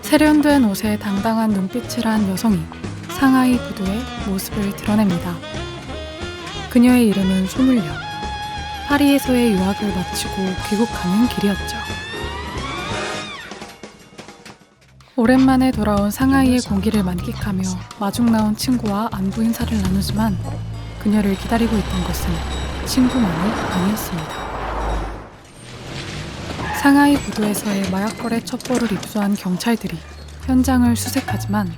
세련된 옷에 당당한 눈빛을 한 여성이 상하이 구두의 모습을 드러냅니다. 그녀의 이름은 소물려. 파리에서의 유학을 마치고 귀국하는 길이었죠. 오랜만에 돌아온 상하이의 공기를 만끽하며 마중 나온 친구와 안부 인사를 나누지만 그녀를 기다리고 있던 것은 친구만이 아니었습니다. 상하이 구도에서의 마약 거래 첩보를 입수한 경찰들이 현장을 수색하지만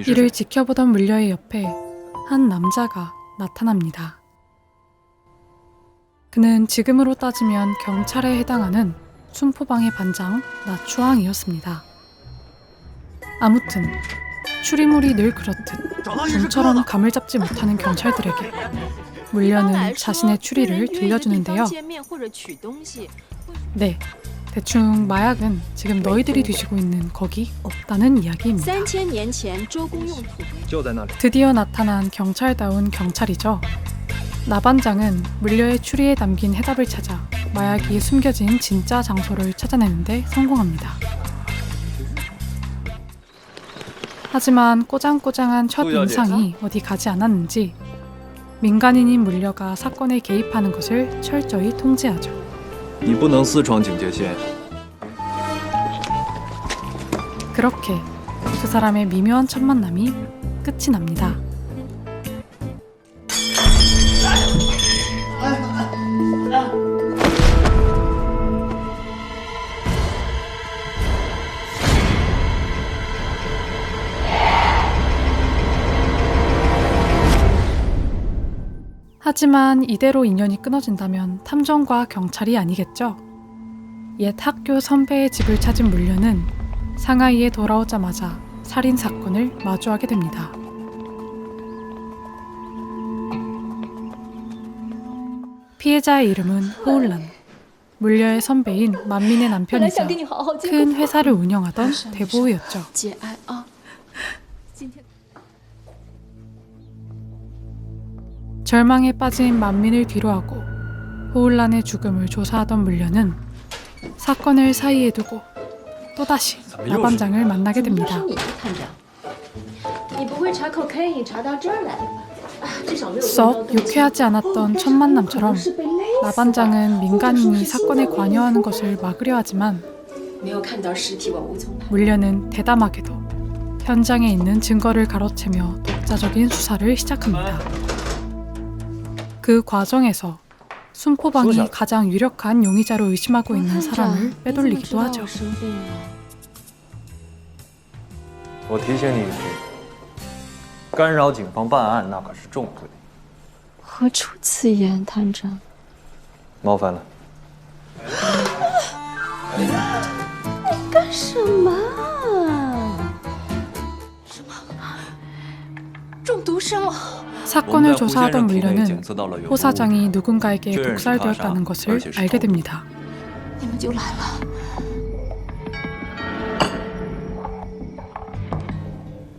이를 지켜보던 물려의 옆에 한 남자가 나타납니다. 그는 지금으로 따지면 경찰에 해당하는 순포방의 반장 나추앙이었습니다. 아무튼 추리물이 늘 그렇듯 좀처럼 감을 잡지 못하는 경찰들에게 물려는 자신의 추리를 들려주는데요. 네, 대충 마약은 지금 너희들이 뒤지고 있는 거기 없다는 이야기입니다. 드디어 나타난 경찰다운 경찰이죠. 나 반장은 물려의 추리에 담긴 해답을 찾아 마약이 숨겨진 진짜 장소를 찾아내는데 성공합니다. 하지만 꼬장꼬장한 첫 인상이 어디 가지 않았는지 민간인인 물려가 사건에 개입하는 것을 철저히 통제하죠. 你不能私闯警戒线. 그렇게 두 사람의 미묘한 첫 만남이 끝이 납니다. 하지만 이대로 인연이 끊어진다면 탐정과 경찰이 아니겠죠? 옛 학교 선배의 집을 찾은 물려는 상하이에 돌아오자마자 살인 사건을 마주하게 됩니다. 피해자의 이름은 호울란. 물려의 선배인 만민의 남편이자 큰 회사를 운영하던 대부호였죠. 절망에 빠진 만민을 뒤로하고 호울란의 죽음을 조사하던 물려는 사건을 사이에 두고 또다시 나 반장을 만나게 됩니다. 썩 유쾌하지 않았던 첫 만남처럼 나 반장은 민간인이 사건에 관여하는 것을 막으려 하지만 물려는 대담하게도 현장에 있는 증거를 가로채며 독자적인 수사를 시작합니다. 그 과정에서 순포방이 가장 유력한 용의자로 의심하고 있는 사람을 빼돌리기도 하죠. 我提醒你一句，干扰警方办案那可是重罪。何出此言，探长？冒犯了。你干什么？什么？中毒身亡？ 사건을 조사하던 물려는 호 사장이 누군가에게 독살되었다는 것을 알게 됩니다.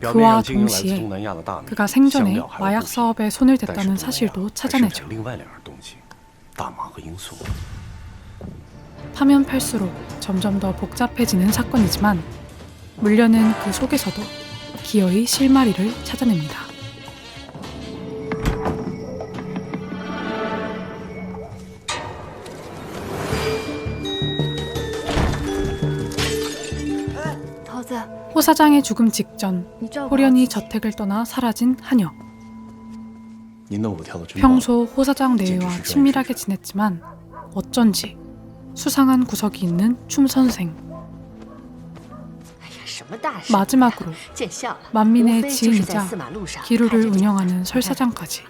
그와 동시에 그가 생전에 마약 사업에 손을 댔다는 사실도 찾아내죠. 파면 팔수록 점점 더 복잡해지는 사건이지만 물려는 그 속에서도 기어이 실마리를 찾아냅니다. 호 사장의 죽음 직전 호련히 저택을 떠나 사라진 한여. 평소 호 사장 내외와 친밀하게 지냈지만 어쩐지 수상한 구석이 있는 춤 선생. 마지막으로 만민의 지인이자 기루를 운영하는 설 사장까지.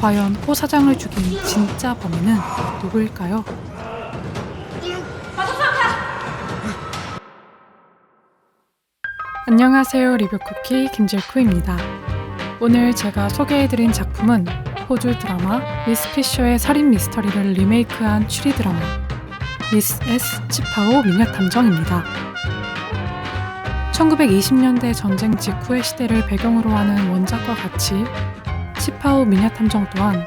과연 호 사장을 죽인 진짜 범인은 누구일까요? 안녕하세요, 리뷰쿠키 김질쿠입니다. 오늘 제가 소개해드린 작품은 호주 드라마 미스 피셔의 살인 미스터리를 리메이크한 추리 드라마 미스 S 치파오 미녀탐정입니다. 1920년대 전쟁 직후의 시대를 배경으로 하는 원작과 같이 치파오 미녀탐정 또한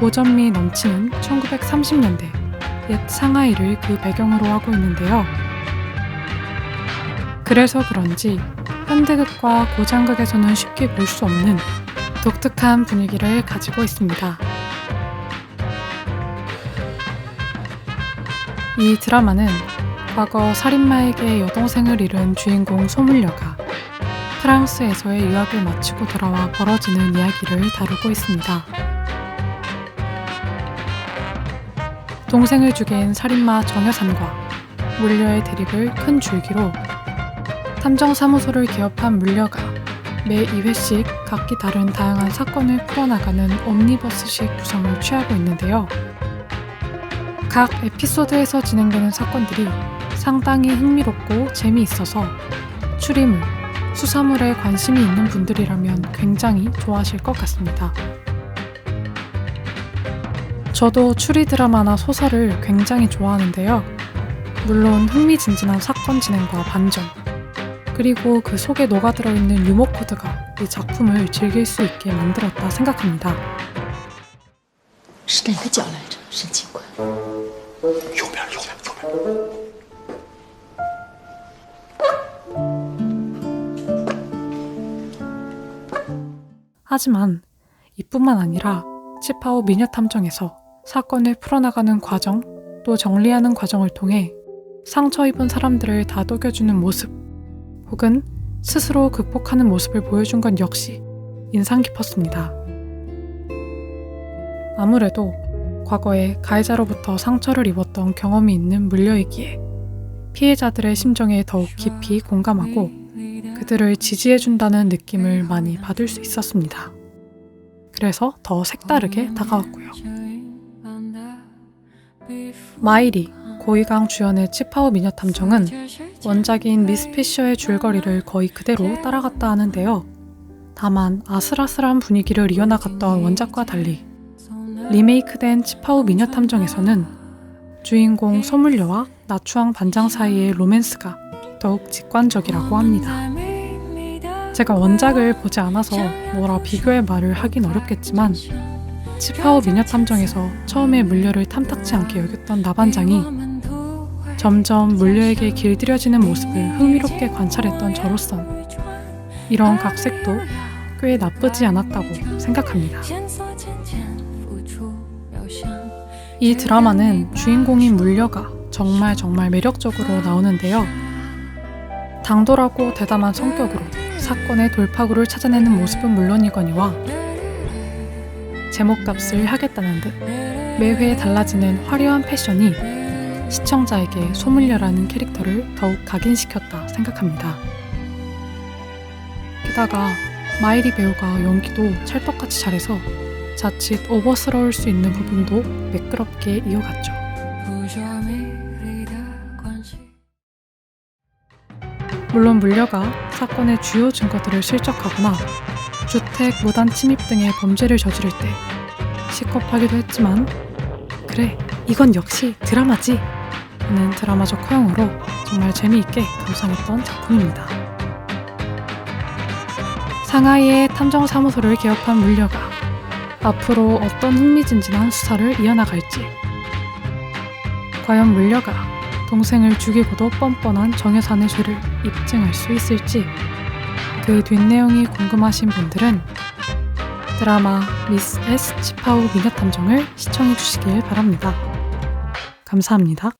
고전미 넘치는 1930년대 옛 상하이를 그 배경으로 하고 있는데요. 그래서 그런지 현대극과 고장극에서는 쉽게 볼 수 없는 독특한 분위기를 가지고 있습니다. 이 드라마는 과거 살인마에게 여동생을 잃은 주인공 소물녀가 프랑스에서의 유학을 마치고 돌아와 벌어지는 이야기를 다루고 있습니다. 동생을 죽인 살인마 정여산과 물려의 대립을 큰 줄기로 탐정사무소를 개업한 물려가 매 2회씩 각기 다른 다양한 사건을 풀어나가는 옴니버스식 구성을 취하고 있는데요. 각 에피소드에서 진행되는 사건들이 상당히 흥미롭고 재미있어서 추리물, 수사물에 관심이 있는 분들이라면 굉장히 좋아하실 것 같습니다. 저도 추리 드라마나 소설을 굉장히 좋아하는데요. 물론 흥미진진한 사건 진행과 반전, 그리고 그 속에 녹아들어 있는 유머 코드가 이 작품을 즐길 수 있게 만들었다 생각합니다. 是哪个角来着，沈警官？右边。 하지만 이뿐만 아니라 치파오 미녀 탐정에서 사건을 풀어나가는 과정, 또 정리하는 과정을 통해 상처 입은 사람들을 다독여주는 모습, 혹은 스스로 극복하는 모습을 보여준 건 역시 인상 깊었습니다. 아무래도 과거에 가해자로부터 상처를 입었던 경험이 있는 물려이기에 피해자들의 심정에 더욱 깊이 공감하고 그들을 지지해준다는 느낌을 많이 받을 수 있었습니다. 그래서 더 색다르게 다가왔고요. 마이리, 고이강 주연의 치파오 미녀 탐정은 원작인 미스 피셔의 줄거리를 거의 그대로 따라갔다 하는데요. 다만 아슬아슬한 분위기를 이어나갔던 원작과 달리 리메이크된 치파오 미녀 탐정에서는 주인공 소물녀와 나추왕 반장 사이의 로맨스가 더욱 직관적이라고 합니다. 제가 원작을 보지 않아서 뭐라 비교의 말을 하긴 어렵겠지만 치파오 미녀 탐정에서 처음에 물려를 탐탁지 않게 여겼던 나반장이 점점 물려에게 길들여지는 모습을 흥미롭게 관찰했던 저로선 이런 각색도 꽤 나쁘지 않았다고 생각합니다. 이 드라마는 주인공인 물려가 정말 매력적으로 나오는데요. 당돌하고 대담한 성격으로 사건의 돌파구를 찾아내는 모습은 물론이거니와 제목값을 하겠다는 듯 매회 달라지는 화려한 패션이 시청자에게 소물녀라는 캐릭터를 더욱 각인시켰다 생각합니다. 게다가 마이리 배우가 연기도 찰떡같이 잘해서 자칫 오버스러울 수 있는 부분도 매끄럽게 이어갔죠. 물론 물려가 사건의 주요 증거들을 실적하거나 주택 무단 침입 등의 범죄를 저지를 때 시겁하기도 했지만 그래, 이건 역시 드라마지! 하는 드라마적 허용으로 정말 재미있게 감상했던 작품입니다. 상하이의 탐정사무소를 개업한 물려가 앞으로 어떤 흥미진진한 수사를 이어나갈지, 과연 물려가 동생을 죽이고도 뻔뻔한 정여산의 죄를 입증할 수 있을지, 그 뒷내용이 궁금하신 분들은 드라마 미스 S 치파오 미녀 탐정을 시청해 주시길 바랍니다. 감사합니다.